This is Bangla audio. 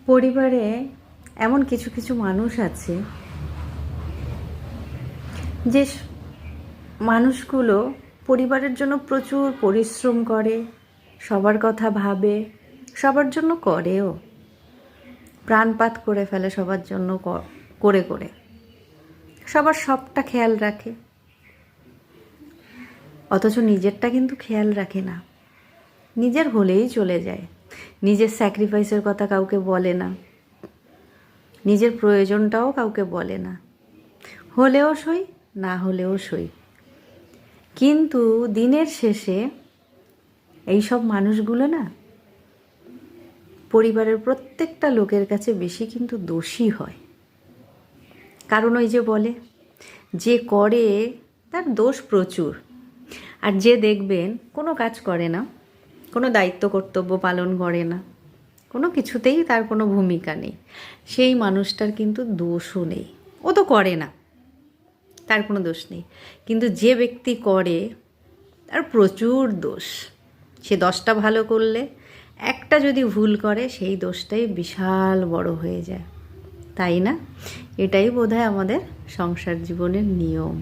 পরিবারে এমন কিছু কিছু মানুষ আছে যে মানুষগুলো পরিবারের জন্য প্রচুর পরিশ্রম করে, সবার কথা ভাবে, সবার জন্য করেও, প্রাণপাত করে ফেলে সবার জন্য করে করে সবার সবটা খেয়াল রাখে, অথচ নিজেরটা কিন্তু খেয়াল রাখে না। নিজের হলেই চলে যায়, নিজের স্যাক্রিফাইসের কথা কাউকে বলে না, নিজের প্রয়োজনটাও কাউকে বলে না, হলেও সই না হলেও সই। কিন্তু দিনের শেষে এই সব মানুষগুলো না পরিবারের প্রত্যেকটা লোকের কাছে বেশি কিন্তু দোষী হয়। কারণ ওই যে বলে, যে করে তার দোষ প্রচুর, আর যে দেখবেন কোনো কাজ করে না, কোনো দায়িত্ব কর্তব্য পালন করে না, কোনো কিছুতেই তার কোনো ভূমিকা নেই, সেই মানুষটার কিন্তু দোষও নেই, ও তো করে না, তার কোনো দোষ নেই। কিন্তু যে ব্যক্তি করে তার প্রচুর দোষ। সে 10টা ভালো করলে একটা যদি ভুল করে সেই দোষটাই বিশাল বড় হয়ে যায়, তাই না? এটাই বোধহয় আমাদের সংসার জীবনের নিয়ম।